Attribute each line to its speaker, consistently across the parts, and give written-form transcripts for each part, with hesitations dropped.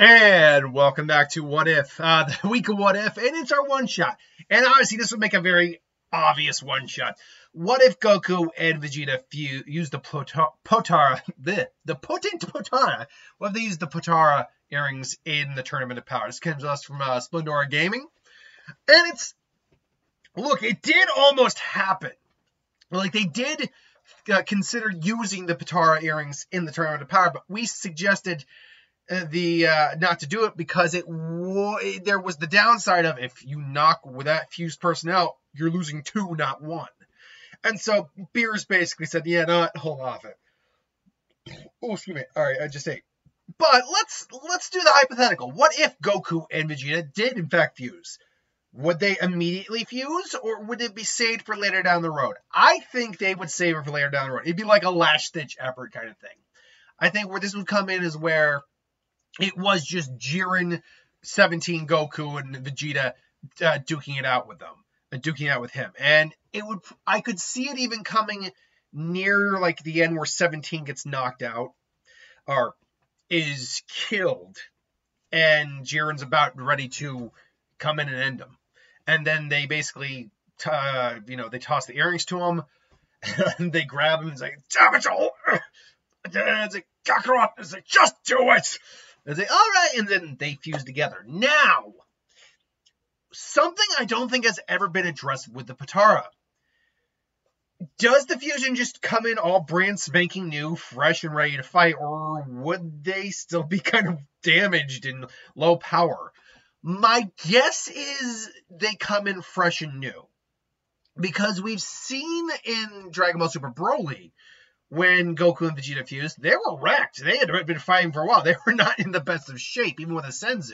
Speaker 1: And welcome back to What If, the week of What If, and it's our one-shot. And obviously, this would make a very obvious one-shot. What if Goku and Vegeta use the Potara, the potent Potara? What if they use the Potara earrings in the Tournament of Power? This comes to us from Splendora Gaming. And look, it did almost happen. Like, they did consider using the Potara earrings in the Tournament of Power, but we suggested not to do it because there was the downside of if you knock with that fused person out, you're losing 2, not 1. And so Beers basically said, yeah, no, hold off it. Oh, excuse me. All right, I just ate. But let's do the hypothetical. What if Goku and Vegeta did in fact fuse? Would they immediately fuse, or would it be saved for later down the road? I think they would save it for later down the road. It'd be like a last-ditch effort kind of thing. I think where this would come in is where it was just Jiren, 17 Goku, and Vegeta duking it out with them, duking it out with him. And I could see it even coming near like the end where 17 gets knocked out or is killed, and Jiren's about ready to come in and end him. And then they basically, they toss the earrings to him, and they grab him and say, "Damn it all!" It's like, Kakarot, it's like, just do it! And say, all right, and then they fuse together. Now, something I don't think has ever been addressed with the Potara. Does the fusion just come in all brand spanking new, fresh, and ready to fight, or would they still be kind of damaged and low power? My guess is they come in fresh and new. Because we've seen in Dragon Ball Super Broly, when Goku and Vegeta fused, they were wrecked. They had been fighting for a while. They were not in the best of shape, even with a Senzu.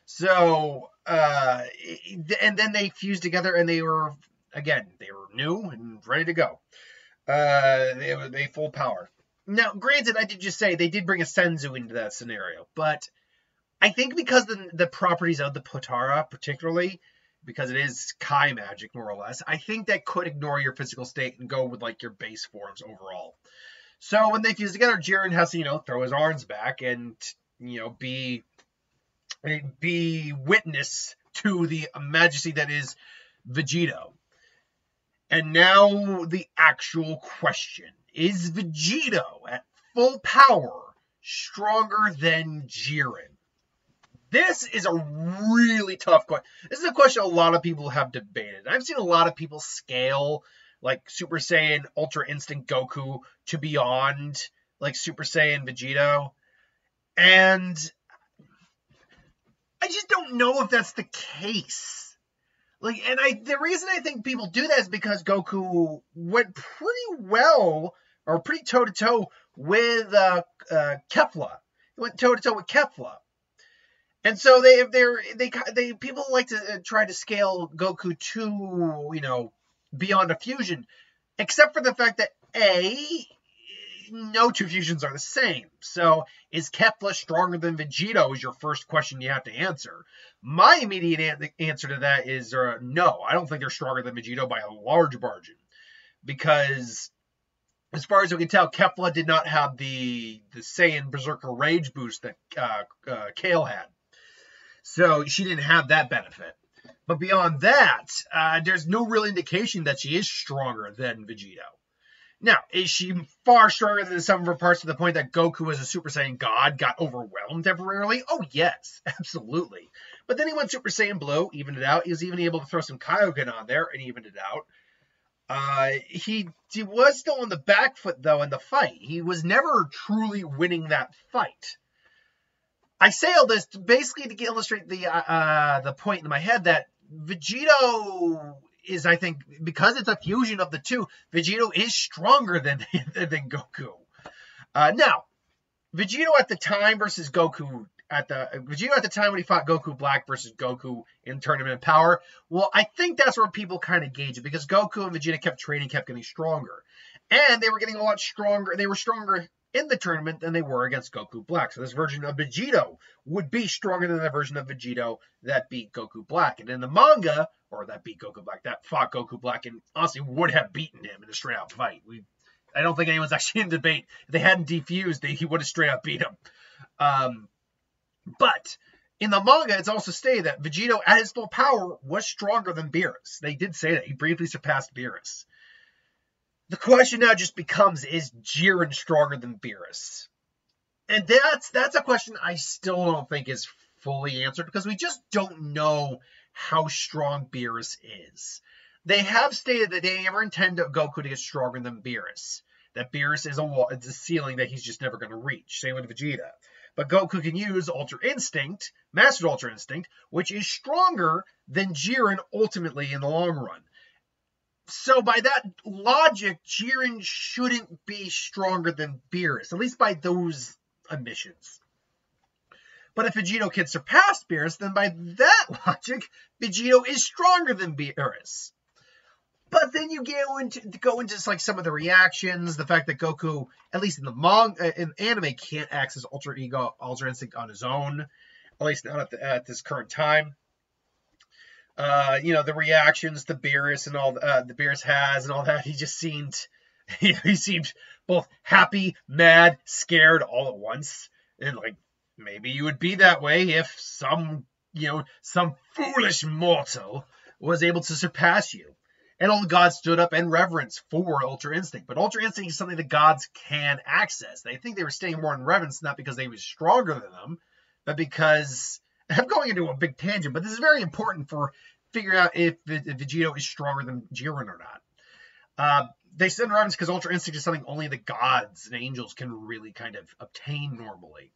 Speaker 1: So, and then they fused together, and they were new and ready to go. They full power. Now, granted, I did just say they did bring a Senzu into that scenario, but I think because the properties of the Potara, particularly, because it is Kai magic, more or less, I think that could ignore your physical state and go with, like, your base forms overall. So when they fuse together, Jiren has to, throw his arms back and, be witness to the majesty that is Vegeta. And now the actual question. Is Vegeta at full power stronger than Jiren? This is a really tough question. This is a question a lot of people have debated. I've seen a lot of people scale like Super Saiyan Ultra Instinct Goku to beyond like Super Saiyan Vegeta. And I just don't know if that's the case. The reason I think people do that is because Goku went pretty well, or pretty toe-to-toe with Kefla. He went toe-to-toe with Kefla. And so people like to try to scale Goku to, beyond a fusion, except for the fact that no two fusions are the same. So is Kefla stronger than Vegeta is your first question you have to answer. My immediate answer to that is no. I don't think they're stronger than Vegeta by a large margin. Because as far as we can tell, Kefla did not have the Saiyan Berserker Rage boost that Kale had. So she didn't have that benefit. But beyond that, there's no real indication that she is stronger than Vegeta. Now, is she far stronger than some of her parts to the point that Goku as a Super Saiyan God got overwhelmed temporarily? Oh, yes, absolutely. But then he went Super Saiyan Blue, evened it out. He was even able to throw some Kaioken on there and evened it out. He was still on the back foot, though, in the fight. He was never truly winning that fight. I say all this basically to illustrate the point in my head that Vegeta is, I think, because it's a fusion of the two, Vegeta is stronger than Goku. Now, Vegeta at the time versus Goku Vegeta at the time when he fought Goku Black versus Goku in Tournament of Power, well, I think that's where people kind of gauge it, because Goku and Vegeta kept training, kept getting stronger. And they were getting a lot stronger. They were stronger in the tournament than they were against Goku Black. So this version of Vegeta would be stronger than the version of Vegeta that beat Goku Black. And in the manga, or that beat Goku Black, that fought Goku Black and honestly would have beaten him in a straight-out fight. I don't think anyone's actually in debate. If they hadn't defused, he would have straight-up beat him. But in the manga, it's also stated that Vegito, at his full power, was stronger than Beerus. They did say that. He briefly surpassed Beerus. The question now just becomes, is Jiren stronger than Beerus? And that's a question I still don't think is fully answered, because we just don't know how strong Beerus is. They have stated that they never intend Goku to get stronger than Beerus. That Beerus is it's a ceiling that he's just never going to reach. Same with Vegeta. But Goku can use Ultra Instinct, Mastered Ultra Instinct, which is stronger than Jiren ultimately in the long run. So by that logic, Jiren shouldn't be stronger than Beerus, at least by those admissions. But if Vegito can surpass Beerus, then by that logic, Vegito is stronger than Beerus. But then you go into like some of the reactions, the fact that Goku, at least in the manga, in anime, can't access Ultra Instinct on his own, at least not at this current time. The reactions to Beerus and all the Beerus has and all that. He just seemed, he seemed both happy, mad, scared all at once. And like, maybe you would be that way if some foolish mortal was able to surpass you. And all the gods stood up in reverence for Ultra Instinct. But Ultra Instinct is something the gods can access. They think they were staying more in reverence, not because they were stronger than them, but because... I'm going into a big tangent, but this is very important for figuring out if Vegito is stronger than Jiren or not. They stood in reverence because Ultra Instinct is something only the gods and angels can really kind of obtain normally.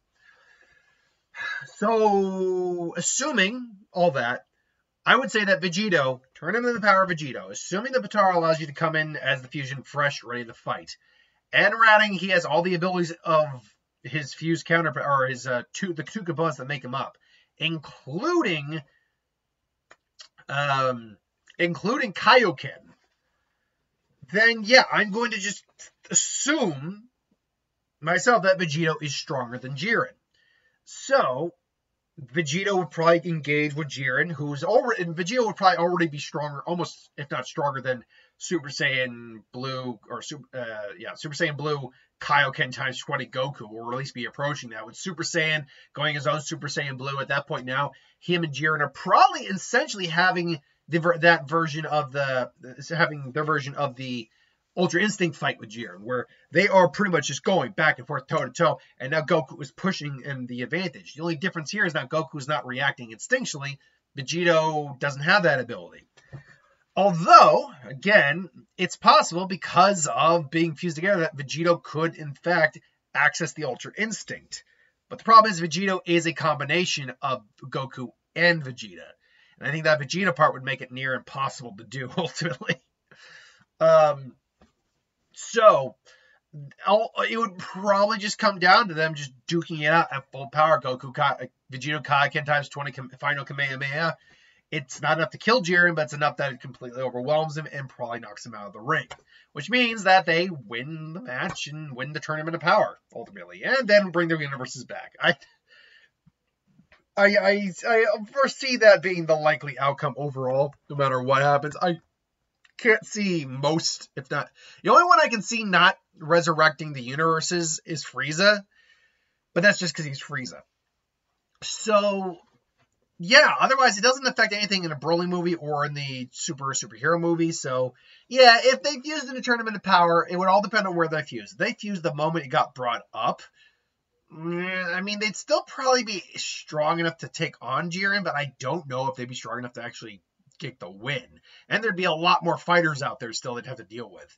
Speaker 1: So, assuming all that, I would say that Vegito, turn him into the power of Vegito, assuming that Potara allows you to come in as the fusion fresh, ready to fight, and ratting he has all the abilities of his fused counterpart, or his the two components that make him up, including Kaioken, then yeah, I'm going to just assume myself that Vegito is stronger than Jiren. So Vegito would probably engage with Jiren, and Vegito would probably already be stronger, almost if not stronger than Super Saiyan Blue, or Super Saiyan Blue Kaioken times 20 Goku, or at least be approaching that, with Super Saiyan going his own Super Saiyan Blue. At that point now, him and Jiren are probably essentially having their version of the Ultra Instinct fight with Jiren, where they are pretty much just going back and forth toe-to-toe, and now Goku is pushing in the advantage. The only difference here is now Goku is not reacting instinctually. Vegito doesn't have that ability. Although, again, it's possible because of being fused together that Vegito could, in fact, access the Ultra Instinct. But the problem is Vegito is a combination of Goku and Vegeta. And I think that Vegeta part would make it near impossible to do, ultimately. So, it would probably just come down to them just duking it out at full power. Vegito Kaioken times 20 final Kamehameha. It's not enough to kill Jiren, but it's enough that it completely overwhelms him and probably knocks him out of the ring. Which means that they win the match and win the tournament of power, ultimately. And then bring their universes back. I foresee that being the likely outcome overall, no matter what happens. I can't see most, if not... The only one I can see not resurrecting the universes is Frieza. But that's just because he's Frieza. So, yeah, otherwise it doesn't affect anything in a Broly movie or in the superhero movie. So, yeah, if they fused in a tournament of power, it would all depend on where they fused. If they fused the moment it got brought up, I mean, they'd still probably be strong enough to take on Jiren, but I don't know if they'd be strong enough to actually get the win. And there'd be a lot more fighters out there still they'd have to deal with.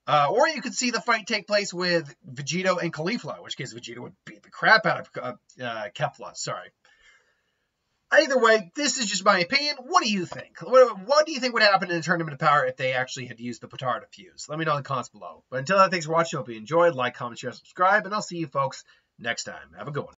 Speaker 1: Or you could see the fight take place with Vegito and Caulifla, in which case Vegeta would beat the crap out of Kefla. Sorry. Either way, this is just my opinion. What do you think? What do you think would happen in the Tournament of Power if they actually had used the Potara to fuse? Let me know in the comments below. But until then, thanks for watching. I hope you enjoyed. Like, comment, share, subscribe, and I'll see you folks next time. Have a good one.